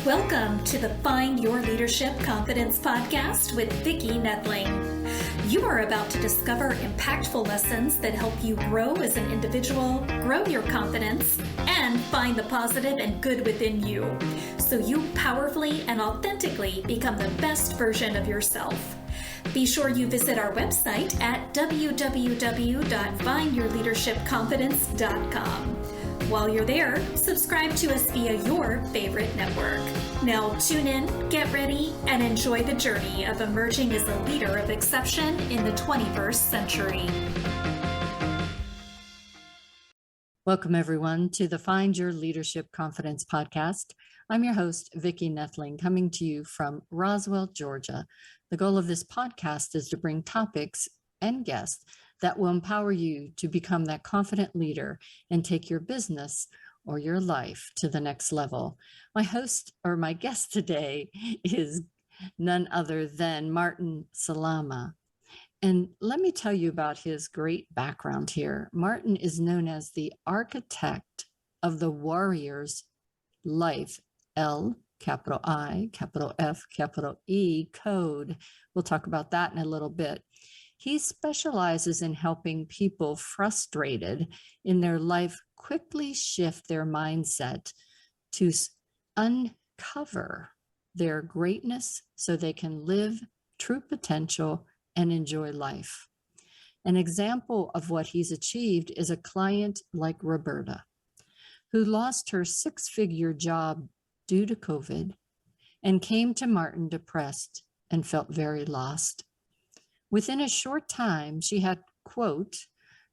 Welcome to the Find Your Leadership Confidence podcast with Vicki Noethling. You are about to discover impactful lessons that help you grow as an individual, grow your confidence, and find the positive and good within you, so you powerfully and authentically become the best version of yourself. Be sure you visit our website at www.findyourleadershipconfidence.com. While you're there, subscribe to us via your favorite network. Now tune in, get ready, and enjoy the journey of emerging as a leader of exception in the 21st century. Welcome, everyone, to the Find Your Leadership Confidence podcast. I'm your host, Vicki Noethling, coming to you from Roswell, Georgia. The goal of this podcast is to bring topics and guests that will empower you to become that confident leader and take your business or your life to the next level. My host or my guest today is none other than Martin Salama. And let me tell you about his great background here. Martin is known as the architect of the Warriors L.I.F.E, L, capital I, capital F, capital E code. We'll talk about that in a little bit. He specializes in helping people frustrated in their life quickly shift their mindset to uncover their greatness so they can live true potential and enjoy life. An example of what he's achieved is a client like Roberta, who lost her six-figure job due to COVID and came to Martin depressed and felt very lost. Within a short time, she had, quote,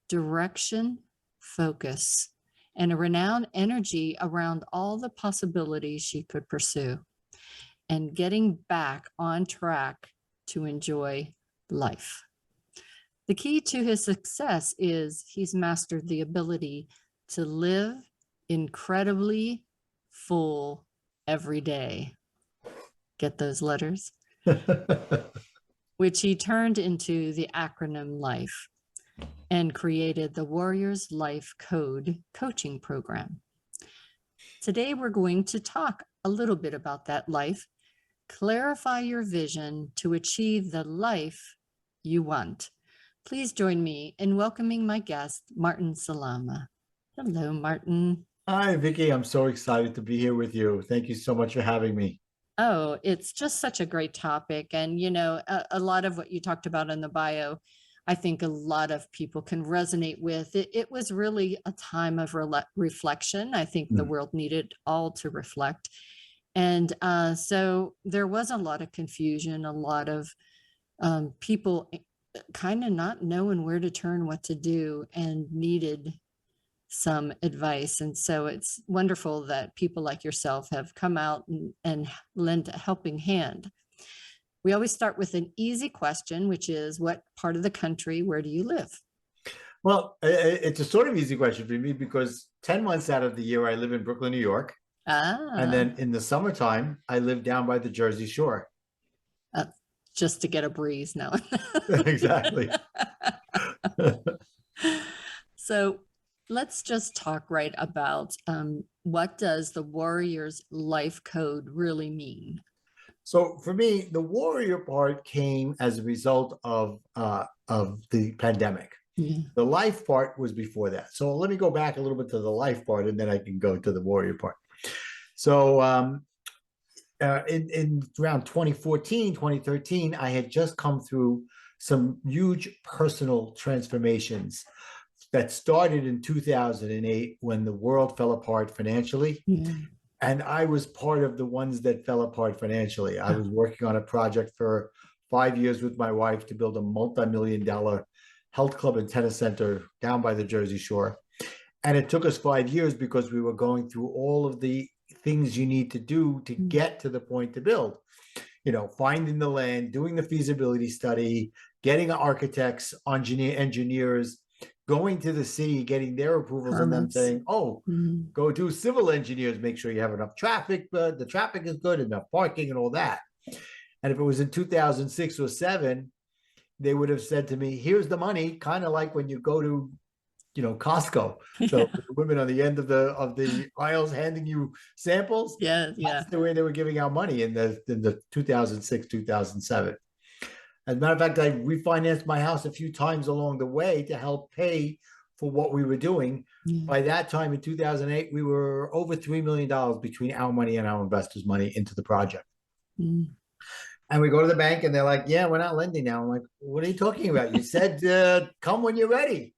direction, focus, and a renowned energy around all the possibilities she could pursue, and getting back on track to enjoy life. The key to his success is he's mastered the ability to live incredibly full every day. Get those letters? Which he turned into the acronym LIFE and created the Warriors L.I.F.E Code coaching program. Today, we're going to talk a little bit about that life, clarify your vision to achieve the life you want. Please join me in welcoming my guest, Martin Salama. Hello, Martin. Hi, Vicki. I'm so excited to be here with you. Thank you so much for having me. Oh, it's just such a great topic. And, you know, a lot of what you talked about in the bio, I think a lot of people can resonate with. It was really a time of reflection. I think the world needed all to reflect. And so there was a lot of confusion, a lot of people kind of not knowing where to turn, what to do, and needed some advice. And so it's wonderful that people like yourself have come out and lend a helping hand. We always start with an easy question, which is, what part of the country, where do you live? Well, it's a sort of easy question for me because 10 months out of the year, I live in Brooklyn, New York. And then in the summertime, I live down by the Jersey Shore. Just to get a breeze now. Exactly. So let's just talk right about what does the Warriors L.I.F.E Code really mean? So for me, the warrior part came as a result of the pandemic. Yeah. The life part was before that. So let me go back a little bit to the life part, and then I can go to the warrior part. So in around 2014, 2013, I had just come through some huge personal transformations that started in 2008 when the world fell apart financially. Yeah. And I was part of the ones that fell apart financially. I was working on a project for 5 years with my wife to build a multi-million-dollar health club and tennis center down by the Jersey Shore. And it took us 5 years because we were going through all of the things you need to do to get to the point to build. You know, finding the land, doing the feasibility study, getting architects, engineers, going to the city, getting their approvals, and then saying, go do civil engineers, make sure you have enough traffic, but the traffic is good, enough parking and all that. And if it was in 2006 or 7, they would have said to me, here's the money, kind of like when you go to Costco. So the women on the end of the aisles handing you samples. Yeah, That's the way they were giving out money in the 2006, 2007. As a matter of fact, I refinanced my house a few times along the way to help pay for what we were doing. Yeah. By that time in 2008, we were over $3 million between our money and our investors' money into the project. Mm. And we go to the bank and they're like, yeah, we're not lending now. I'm like, what are you talking about? You said, come when you're ready.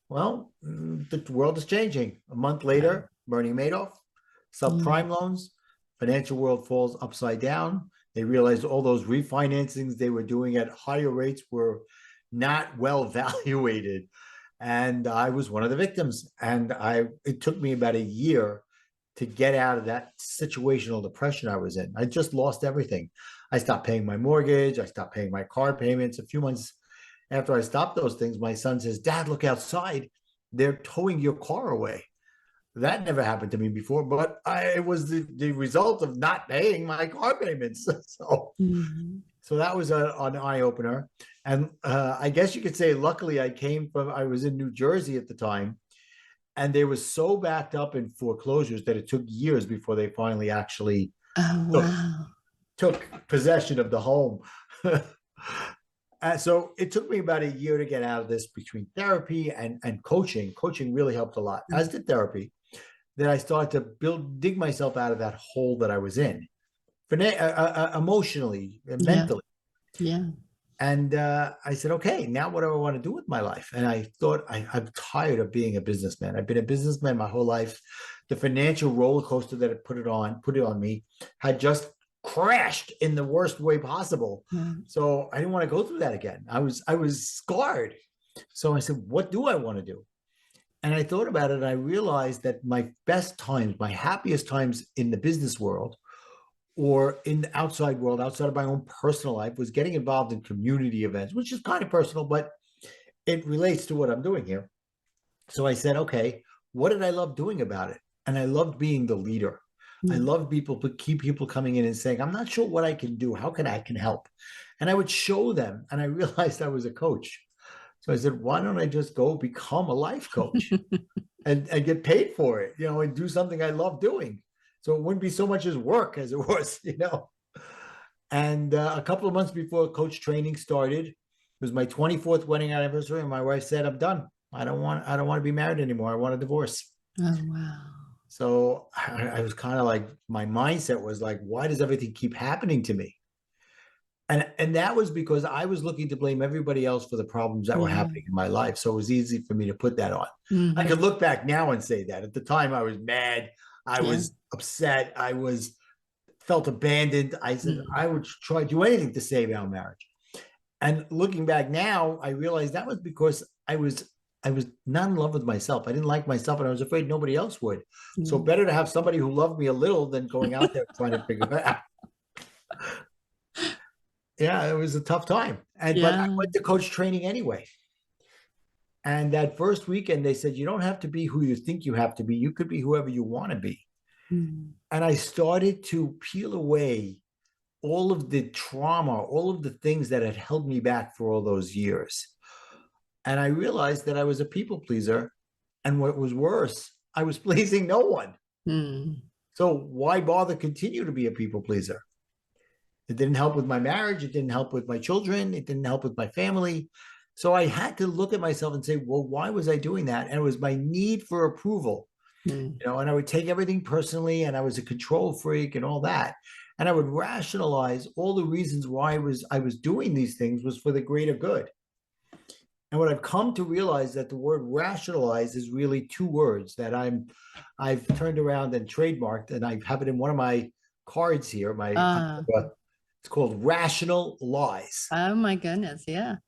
Well, the world is changing. A month later, Bernie Madoff, subprime loans, financial world falls upside down. They realized all those refinancings they were doing at higher rates were not well evaluated. And I was one of the victims. And it took me about a year to get out of that situational depression I was in. I just lost everything. I stopped paying my mortgage. I stopped paying my car payments. A few months after I stopped those things, my son says, Dad, look outside. They're towing your car away. That never happened to me before, but it was the result of not paying my car payments. So that was an eye-opener. And I guess you could say, luckily, I was in New Jersey at the time, and they were so backed up in foreclosures that it took years before they finally actually took possession of the home. So it took me about a year to get out of this between therapy and coaching. Coaching really helped a lot, as did therapy. Then I started to dig myself out of that hole that I was in, emotionally and mentally. Yeah. And I said, okay, now what do I want to do with my life? And I thought, I'm tired of being a businessman. I've been a businessman my whole life. The financial roller coaster that it put it on me had just crashed in the worst way possible. So I didn't want to go through that again. I was scarred. So I said, what do I want to do? And I thought about it, and I realized that my best times, my happiest times in the business world or in the outside world, outside of my own personal life, was getting involved in community events, which is kind of personal, but it relates to what I'm doing here. So I said, okay, what did I love doing about it? And I loved being the leader. I love keep people coming in and saying, I'm not sure what I can do. How can I help? And I would show them. And I realized I was a coach. So I said, why don't I just go become a life coach and get paid for it, and do something I love doing. So it wouldn't be so much as work as it was, And a couple of months before coach training started, it was my 24th wedding anniversary. And my wife said, I'm done. I don't want to be married anymore. I want a divorce. Oh, wow. So I was kind of like, my mindset was like, why does everything keep happening to me? And that was because I was looking to blame everybody else for the problems that were happening in my life. So it was easy for me to put that on. I could look back now and say that. At the time, I was mad. I was upset. I felt abandoned. I said, I would try to do anything to save our marriage. And looking back now, I realized that was because I was not in love with myself. I didn't like myself, and I was afraid nobody else would. So better to have somebody who loved me a little than going out there trying to figure it out. Yeah, it was a tough time. But I went to coach training anyway. And that first weekend, they said, you don't have to be who you think you have to be. You could be whoever you want to be. And I started to peel away all of the trauma, all of the things that had held me back for all those years. And I realized that I was a people pleaser. And what was worse, I was pleasing no one. So why bother continue to be a people pleaser? It didn't help with my marriage. It didn't help with my children. It didn't help with my family. So I had to look at myself and say, well, why was I doing that? And it was my need for approval, and I would take everything personally, and I was a control freak and all that. And I would rationalize all the reasons why I was doing these things was for the greater good. And what I've come to realize that the word rationalize is really two words that I've turned around and trademarked, and I have it in one of my cards here. It's called rational lies. Oh my goodness. Yeah.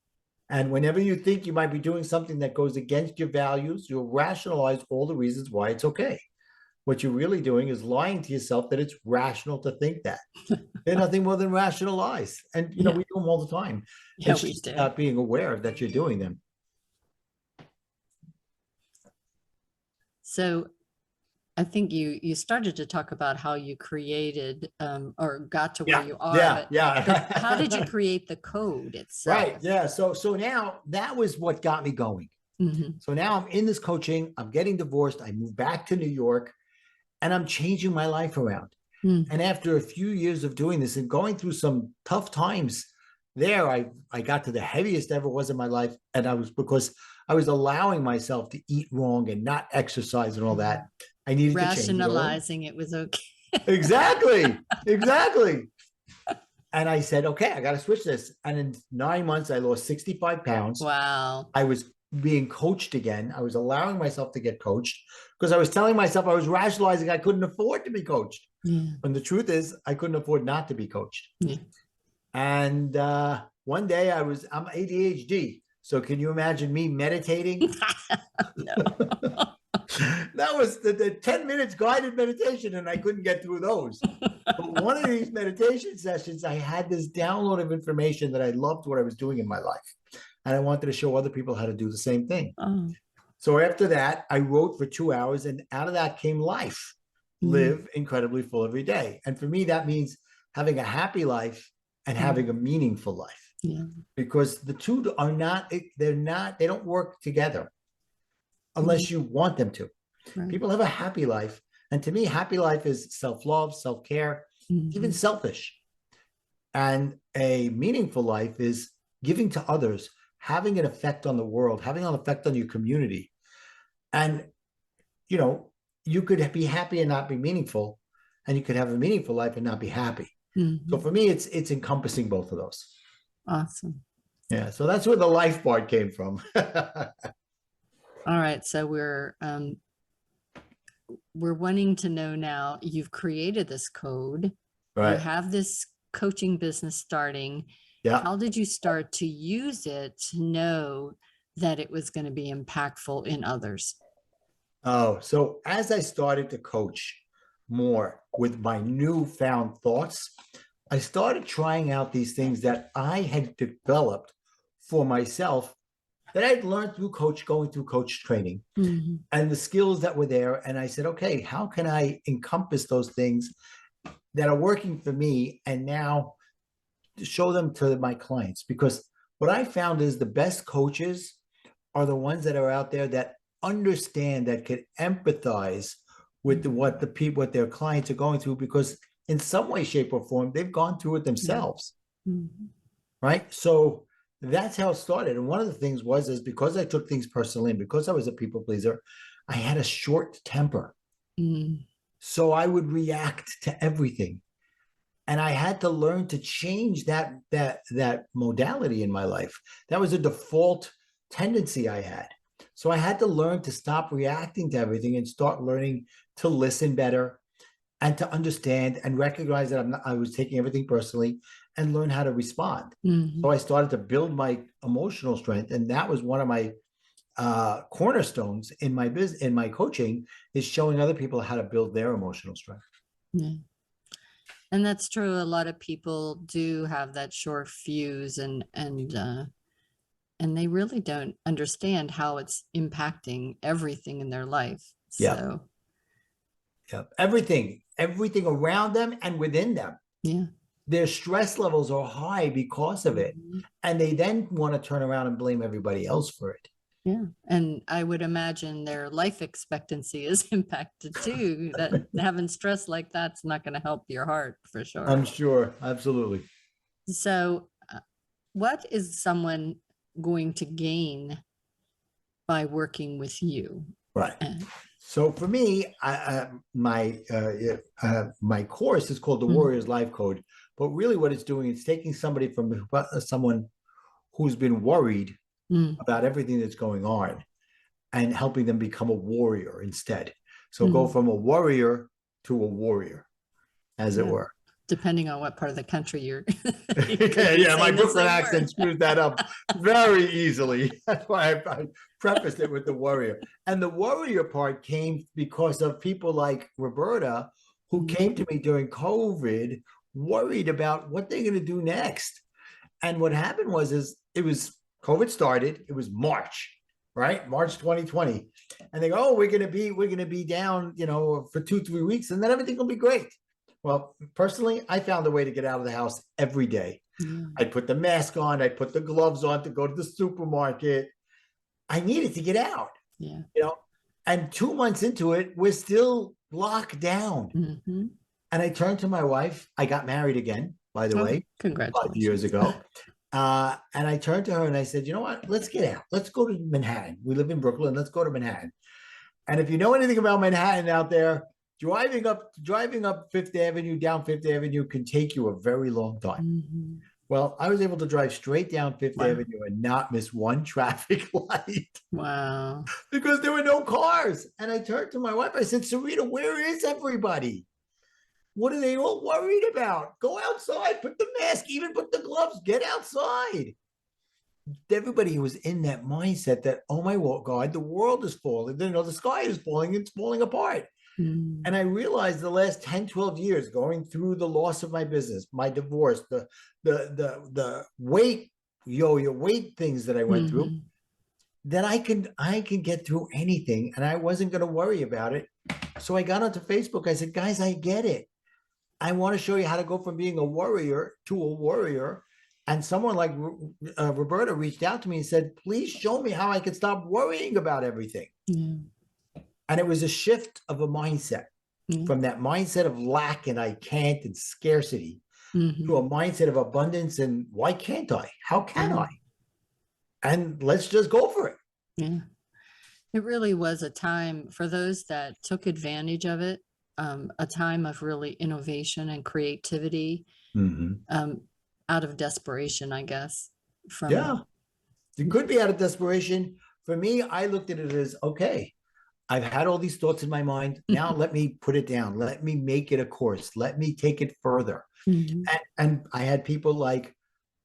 And whenever you think you might be doing something that goes against your values, you'll rationalize all the reasons why it's okay. What you're really doing is lying to yourself that it's rational to think that. They're nothing more than rational lies. And, we do them all the time. It's just about being aware that you're doing them. So I think you started to talk about how you created or got to where you are. But how did you create the code itself? Right. Yeah. So now that was what got me going. So now I'm in this coaching, I'm getting divorced, I moved back to New York, and I'm changing my life around. And after a few years of doing this and going through some tough times there, I got to the heaviest ever was in my life. And because I was allowing myself to eat wrong and not exercise and all that. I needed to change it. Rationalizing it was okay. Exactly. And I said, okay, I got to switch this. And in 9 months, I lost 65 pounds. Wow. I was being coached again. I was allowing myself to get coached because I was telling myself, I was rationalizing I couldn't afford to be coached. And the truth is, I couldn't afford not to be coached. And one day I'm ADHD. So can you imagine me meditating? No. That was the 10 minutes guided meditation, and I couldn't get through those. But one of these meditation sessions, I had this download of information that I loved what I was doing in my life. And I wanted to show other people how to do the same thing. So after that, I wrote for 2 hours, and out of that came life. Live incredibly full every day. And for me, that means having a happy life and having a meaningful life. Because the two are not, they don't work together unless you want them to. People have a happy life. And to me, happy life is self-love, self-care, even selfish. And a meaningful life is giving to others, having an effect on the world, having an effect on your community. And, you know, you could be happy and not be meaningful, and you could have a meaningful life and not be happy. So for me, it's encompassing both of those. Awesome. Yeah. So that's where the life part came from. All right. So we're wanting to know now, you've created this code. You have this coaching business starting. How did you start to use it to know that it was going to be impactful in others? Oh, so as I started to coach more with my newfound thoughts, I started trying out these things that I had developed for myself that I'd learned through going through coach training and the skills that were there. And I said, okay, how can I encompass those things that are working for me and now show them to my clients? Because what I found is the best coaches are the ones that are out there that understand, that can empathize with what their clients are going through, because in some way, shape, or form, they've gone through it themselves. Right? So that's how it started. And one of the things is because I took things personally and because I was a people pleaser, I had a short temper. So I would react to everything. And I had to learn to change that modality in my life. That was a default tendency I had. So I had to learn to stop reacting to everything and start learning to listen better and to understand and recognize that I was taking everything personally and learn how to respond. So I started to build my emotional strength. And that was one of my cornerstones in my business, in my coaching, is showing other people how to build their emotional strength. And that's true. A lot of people do have that short fuse, and they really don't understand how it's impacting everything in their life. So everything around them and within them. Their stress levels are high because of it. And they then want to turn around and blame everybody else for it. And I would imagine their life expectancy is impacted too. That having stress like that's not going to help your heart, for sure. I'm sure. Absolutely. So what is someone going to gain by working with you? Right. So for me, my course is called the Warriors Life Code. But really what it's doing, it's taking someone who's been worried about everything that's going on and helping them become a warrior instead. So go from a warrior to a warrior, as it were. Depending on what part of the country you're. My Brooklyn accent screws that up very easily. That's why I prefaced it with the warrior. And the warrior part came because of people like Roberta, who came to me during COVID, worried about what they're going to do next. And what happened was COVID started. It was March, right? March 2020, and they go, "Oh, we're going to be down, for 2-3 weeks, and then everything will be great." Well, personally, I found a way to get out of the house every day. I'd put the mask on, I'd put the gloves on to go to the supermarket. I needed to get out, Yeah. and 2 months into it, we're still locked down. Mm-hmm. And I turned to my wife. I got married again, by the Oh, way, 5 congratulations. years ago. And I turned to her and I said, you know what? Let's get out. Let's go to Manhattan. We live in Brooklyn. Let's go to Manhattan. And if you know anything about Manhattan out there, driving up Fifth Avenue, down Fifth Avenue can take you a very long time. Mm-hmm. Well, I was able to drive straight down Fifth Wow. Avenue and not miss one traffic light Wow. because there were no cars. And I turned to my wife. I said, Sarita, where is everybody? What are they all worried about? Go outside, put the mask, even put the gloves, get outside. Everybody was in that mindset that, oh my God, the world is falling. The sky is falling, it's falling apart. Mm. And I realized the last 10, 12 years going through the loss of my business, my divorce, the weight, your weight things that I went through, that I can get through anything. And I wasn't going to worry about it. So I got onto Facebook. I said, guys, I get it. I want to show you how to go from being a warrior to a warrior. And someone like Roberta reached out to me and said, please show me how I can stop worrying about everything. Yeah. And it was a shift of a mindset from that mindset of lack and I can't and scarcity to a mindset of abundance and why can't I? How can I? And let's just go for it. Yeah. It really was a time for those that took advantage of it, a time of really innovation and creativity, out of desperation, I guess. It could be out of desperation. For me, I looked at it as, okay, I've had all these thoughts in my mind. Now let me put it down. Let me make it a course. Let me take it further. And I had people like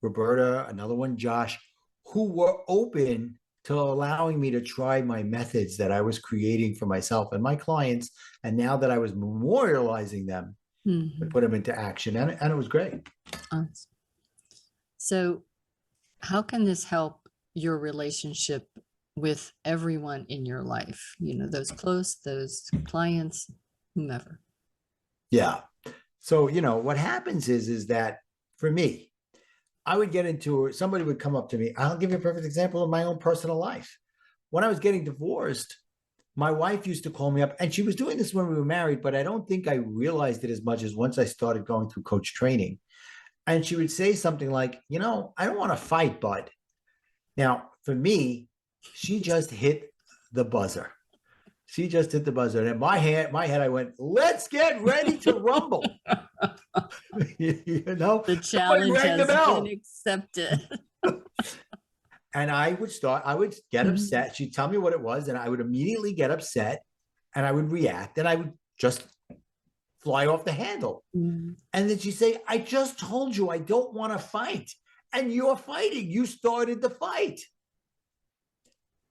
Roberta, another one, Josh, who were open to allowing me to try my methods that I was creating for myself and my clients. And now that I was memorializing them, to put them into action. And it was great. So how can this help your relationship with everyone in your life? Those close, those clients, whomever. Yeah. So, what happens is that for me, I would get into, somebody would come up to me. I'll give you a perfect example of my own personal life. When I was getting divorced, my wife used to call me up, and she was doing this when we were married, but I don't think I realized it as much as once I started going through coach training. And she would say something like, I don't want to fight, bud. Now, for me, she just hit the buzzer. She just hit the buzzer. And in my head, I went, let's get ready to rumble. The challenge has been accepted. And I would get upset. She'd tell me what it was, and I would immediately get upset, and I would react, and I would just fly off the handle. And then she'd say, I just told you I don't want to fight. And you're fighting. You started the fight.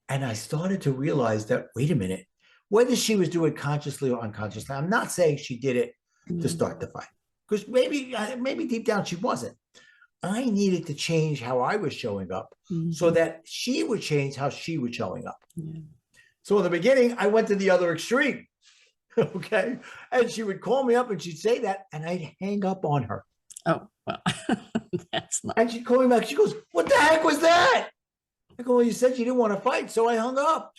And I started to realize that, wait a minute, whether she was doing it consciously or unconsciously, I'm not saying she did it to start the fight, because maybe deep down she wasn't. I needed to change how I was showing up so that she would change how she was showing up. So in the beginning, I went to the other extreme. Okay. And she would call me up and she'd say that, and I'd hang up on her. Oh, well, that's not. And she'd call me back. She goes, what the heck was that? I go, well, you said you didn't want to fight, so I hung up.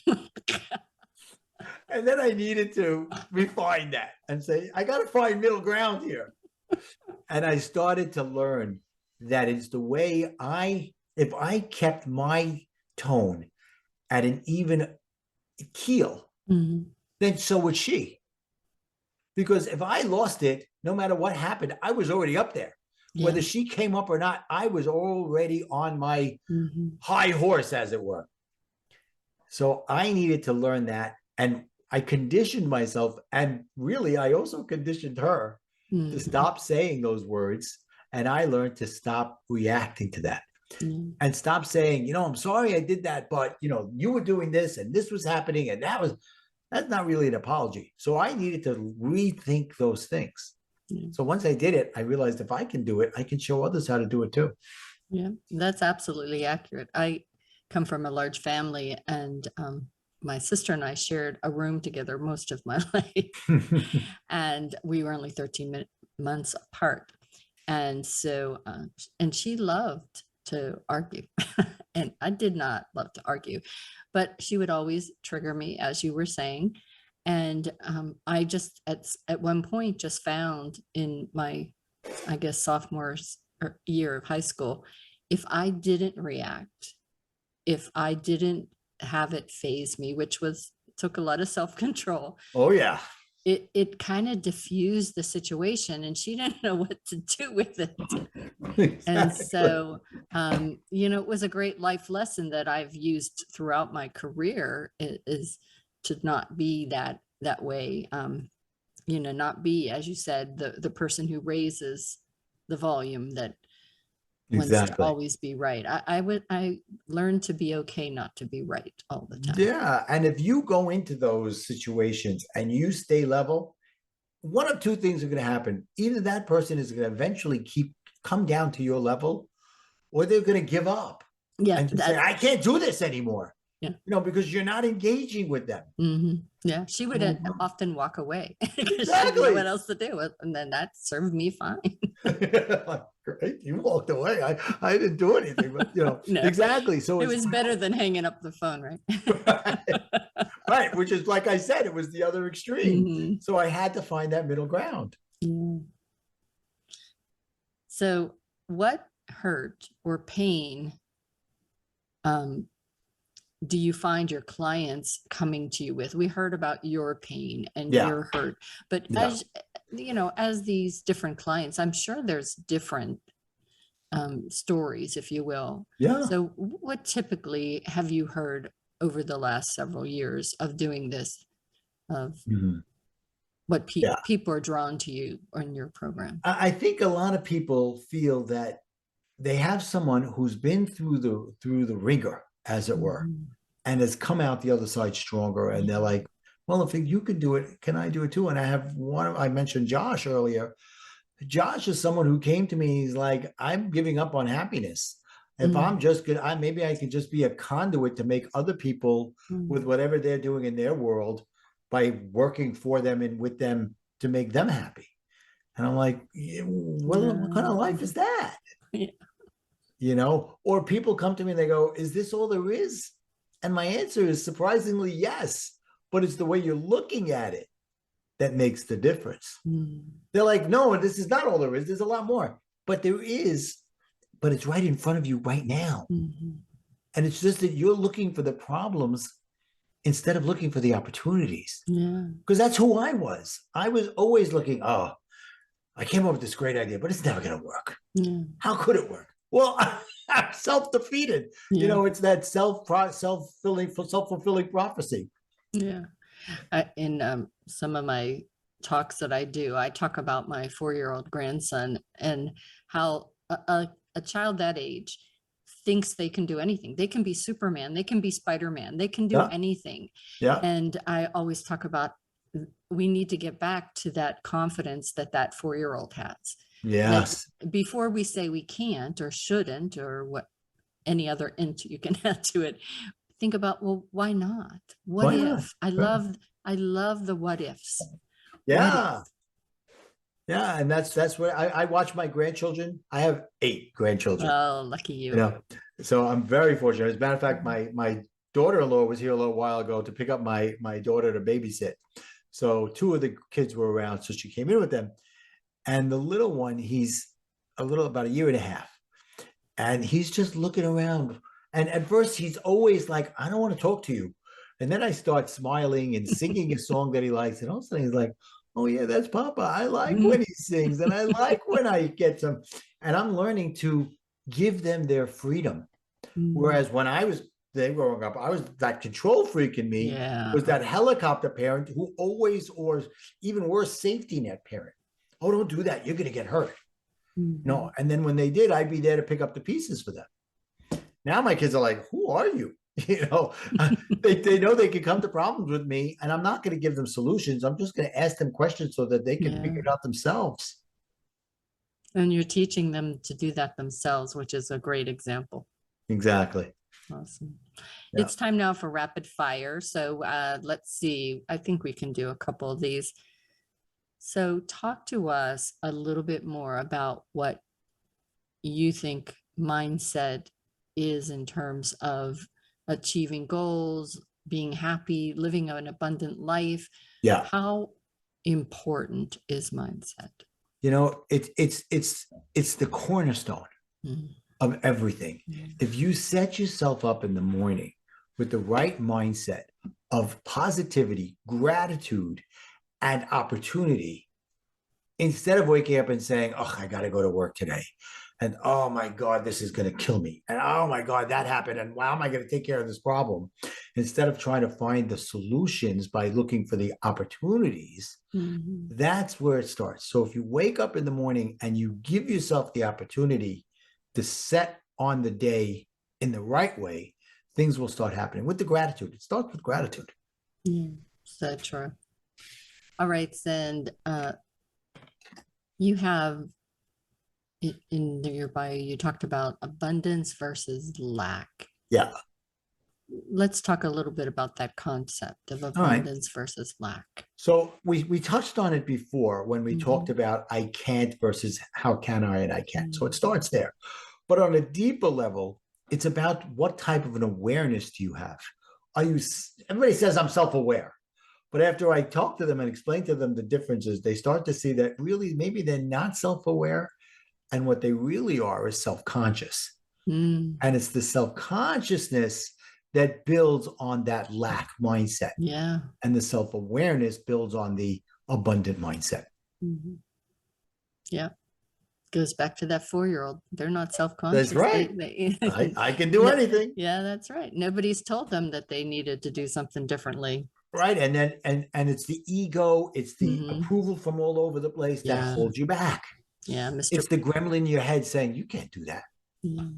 And then I needed to refine that and say, I got to find middle ground here. And I started to learn that it's the way if I kept my tone at an even keel, then so would she. Because if I lost it, no matter what happened, I was already up there. Whether she came up or not, I was already on my high horse, as it were. So I needed to learn that. And I conditioned myself. And really, I also conditioned her to stop saying those words. And I learned to stop reacting to that and stop saying, I'm sorry I did that, but, you were doing this and this was happening. And that's not really an apology. So I needed to rethink those things. So once I did it, I realized if I can do it, I can show others how to do it too. Yeah, that's absolutely accurate. I come from a large family, and my sister and I shared a room together most of my life, and we were only 13 months apart. And so, and she loved to argue. And I did not love to argue, but she would always trigger me, as you were saying. And I just at one point just found in my, I guess, sophomore year of high school, if I didn't react, if I didn't have it phase me, which took a lot of self-control. Oh yeah. It kind of diffused the situation, and she didn't know what to do with it. Exactly. And so, it was a great life lesson that I've used throughout my career, is to not be that way. Not be, as you said, the person who raises the volume, that wants to Exactly. always be right. I learned to be okay not to be right all the time. Yeah. And if you go into those situations and you stay level, one of two things are going to happen. Either that person is going to eventually come down to your level, or they're going to give up and just say, I can't do this anymore. Yeah. Because you're not engaging with them. Mm-hmm. Yeah. She would often walk away because Exactly. she didn't know what else to do. And then that served me fine. Great. You walked away. I didn't do anything, but No. Exactly. So it was better than hanging up the phone, right? Right. Which is, like I said, it was the other extreme. Mm-hmm. So I had to find that middle ground. Yeah. So what hurt or pain do you find your clients coming to you with? We heard about your pain and your hurt, but as as these different clients, I'm sure there's different stories, if you will. Yeah. So what typically have you heard over the last several years of doing this, of what people are drawn to you or in your program? I think a lot of people feel that they have someone who's been through the ringer, as it were, and has come out the other side stronger. And they're like, well, if you can do it, can I do it too? And I have I mentioned Josh earlier. Josh is someone who came to me. He's like, I'm giving up on happiness. If I'm just good, maybe I can just be a conduit to make other people with whatever they're doing in their world by working for them and with them to make them happy. And I'm like, what kind of life is that? Yeah. Or people come to me and they go, is this all there is? And my answer is surprisingly yes, but it's the way you're looking at it that makes the difference. They're like, no, this is not all there is. There's a lot more, but there is, but it's right in front of you right now. And it's just that you're looking for the problems instead of looking for the opportunities. Yeah. Because that's who I was. I was always looking, I came up with this great idea, but it's never going to work. Yeah. How could it work? Well, I'm self-defeated. Yeah. It's that self-fulfilling prophecy. Yeah. In some of my talks that I do, I talk about my 4-year-old grandson and how a child that age thinks they can do anything. They can be Superman. They can be Spider-Man. They can do anything. Yeah. And I always talk about, we need to get back to that confidence that 4-year-old has. Yes. Like, before we say we can't or shouldn't or what any other int you can add to it, think about, well, why not? What if? I love the what ifs. Yeah. What if? Yeah. And that's what I watch my grandchildren. I have 8 grandchildren. Oh, lucky you. So I'm very fortunate. As a matter of fact, my daughter-in-law was here a little while ago to pick up my daughter to babysit. So 2 of the kids were around. So she came in with them. And the little one, he's about a year and a half. And he's just looking around. And at first he's always like, I don't want to talk to you. And then I start smiling and singing a song that he likes. And all of a sudden he's like, oh yeah, that's Papa. I like when he sings and I like when I get some. And I'm learning to give them their freedom. Whereas when they were growing up, I was that control freak in me, was that helicopter parent who always, or even worse, safety net parent. Oh, don't do that. You're going to get hurt. No. And then when they did, I'd be there to pick up the pieces for them. Now my kids are like, who are you? They know they can come to problems with me and I'm not going to give them solutions. I'm just going to ask them questions so that they can figure it out themselves. And you're teaching them to do that themselves, which is a great example. Exactly. Awesome. Yeah. It's time now for rapid fire. So let's see. I think we can do a couple of these. So talk to us a little bit more about what you think mindset is in terms of achieving goals, being happy, living an abundant life. Yeah. How important is mindset? You know, it's the cornerstone of everything. If you set yourself up in the morning with the right mindset of positivity, gratitude, and opportunity, instead of waking up and saying, oh, I got to go to work today. And oh my God, this is going to kill me. And oh my God, that happened. And how am I going to take care of this problem? Instead of trying to find the solutions by looking for the opportunities, that's where it starts. So if you wake up in the morning and you give yourself the opportunity to set on the day in the right way, things will start happening with the gratitude. It starts with gratitude. So true. All right. And you have in your bio, you talked about abundance versus lack. Yeah. Let's talk a little bit about that concept of abundance versus lack. So we touched on it before when we talked about I can't versus how can I and I can't. So it starts there. But on a deeper level, it's about what type of an awareness do you have? Everybody says I'm self-aware. But after I talk to them and explain to them the differences, they start to see that really maybe they're not self-aware. And what they really are is self-conscious. And it's the self-consciousness that builds on that lack mindset. Yeah. And the self-awareness builds on the abundant mindset. Yeah. Goes back to that 4-year-old. They're not self-conscious. That's right. I can do anything. Yeah, that's right. Nobody's told them that they needed to do something differently. Right. And then and it's the ego, it's the approval from all over the place that holds you back. Yeah, It's the gremlin in your head saying, you can't do that.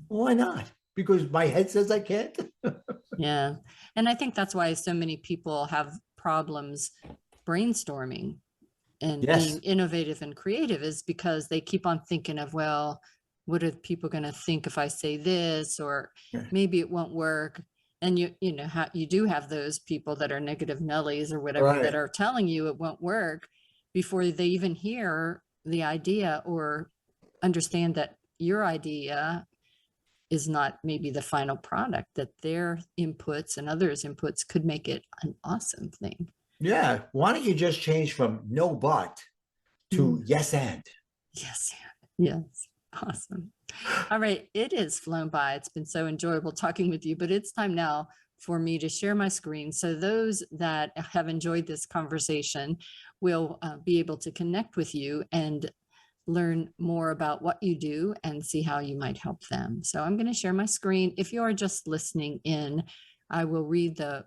Why not? Because my head says I can't. Yeah. And I think that's why so many people have problems brainstorming and being innovative and creative, is because they keep on thinking of, well, what are people going to think if I say this, or maybe it won't work. And you know how you do have those people that are negative Nellies or whatever that are telling you it won't work before they even hear the idea or understand that your idea is not maybe the final product, that their inputs and others' inputs could make it an awesome thing. Yeah. Why don't you just change from no but to yes and? Yes. Yes. Awesome. All right. It has flown by. It's been so enjoyable talking with you, but it's time now for me to share my screen. So those that have enjoyed this conversation will be able to connect with you and learn more about what you do and see how you might help them. So I'm going to share my screen. If you are just listening in, I will read the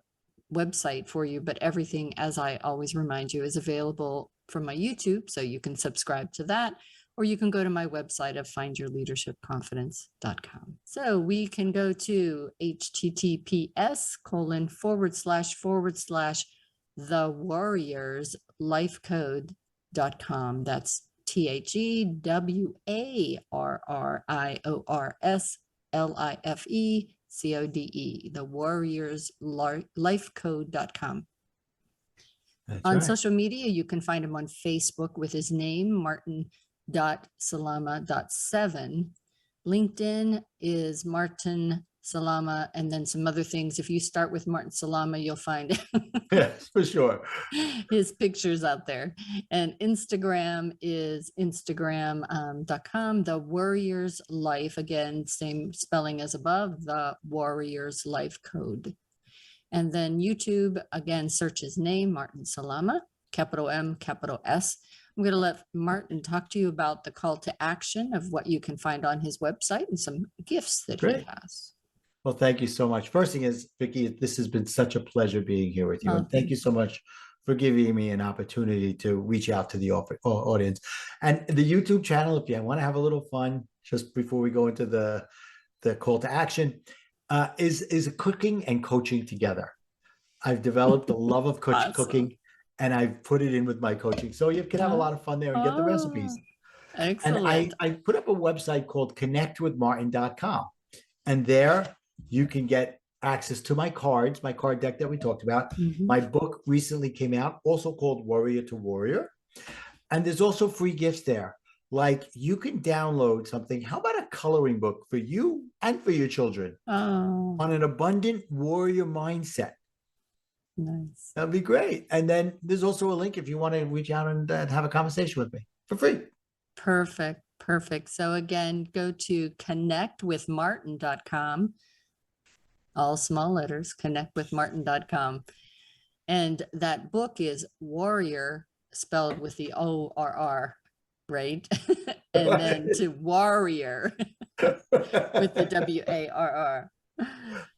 website for you, but everything, as I always remind you, is available from my YouTube. So you can subscribe to that, or you can go to my website of findyourleadershipconfidence.com. So we can go to https://thewarriorsLifecode.com. That's TheWarriorsLifeCode.com, thewarriorsLifecode.com. On social media, you can find him on Facebook with his name, Martin.Salama.7. LinkedIn is Martin Salama, and then some other things. If you start with Martin Salama, you'll find yes, for sure, his pictures out there. And Instagram is Instagram.com, the Warriors Life, again, same spelling as above, the Warriors Life Code. And then YouTube, again, search his name, Martin Salama, capital M, capital S. I'm going to let Martin talk to you about the call to action of what you can find on his website and some gifts that he has. Well, thank you so much. First thing is, Vicki, this has been such a pleasure being here with you. And thank you so much for giving me an opportunity to reach out to the audience. And the YouTube channel, if you want to have a little fun, just before we go into the call to action, is cooking and coaching together. I've developed a love of cooking, and I've put it in with my coaching. So you can have a lot of fun there and get the recipes. Excellent. And I put up a website called connectwithmartin.com. And there you can get access to my card deck that we talked about. My book recently came out, also called Warrior to Warrior. And there's also free gifts there, like you can download something. How about a coloring book for you and for your children Oh, on an abundant warrior mindset? nice. That'd be great. And then there's also a link if you want to reach out and have a conversation with me for free. Perfect. Perfect. So again, go to connectwithmartin.com, all small letters, connectwithmartin.com. And that book is Warrior, spelled with the ORR, right? And then to Warrior with the WARR.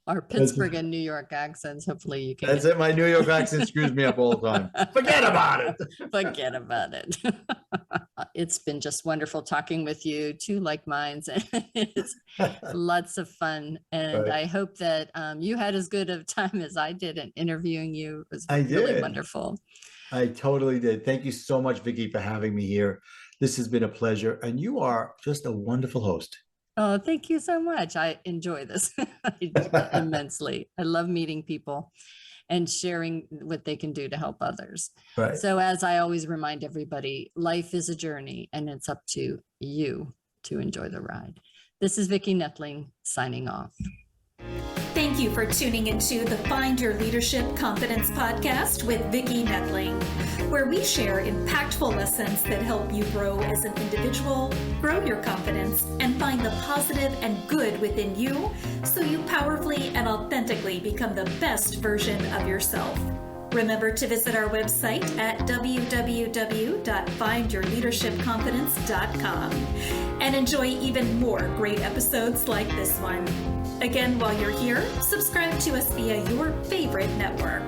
Our Pittsburgh and New York accents. Hopefully you can. That's it. My New York accent screws me up all the time. Forget about it. Forget about it. It's been just wonderful talking with you, two like minds. It's lots of fun. And Right. I hope that you had as good of time as I did in interviewing you. It was I really did. wonderful. I totally did. Thank you so much, Vicki, for having me here. This has been a pleasure. And you are just a wonderful host. Oh, thank you so much. I enjoy this immensely. I love meeting people and sharing what they can do to help others. Right. So as I always remind everybody, life is a journey and it's up to you to enjoy the ride. This is Vicki Noethling signing off. Thank you for tuning into the Find Your Leadership Confidence podcast with Vicki Noethling, where we share impactful lessons that help you grow as an individual, grow your confidence, and find the positive and good within you so you powerfully and authentically become the best version of yourself. Remember to visit our website at www.findyourleadershipconfidence.com and enjoy even more great episodes like this one. Again, while you're here, subscribe to us via your favorite network.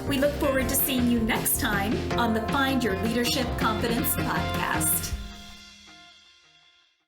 We look forward to seeing you next time on the Find Your Leadership Confidence podcast.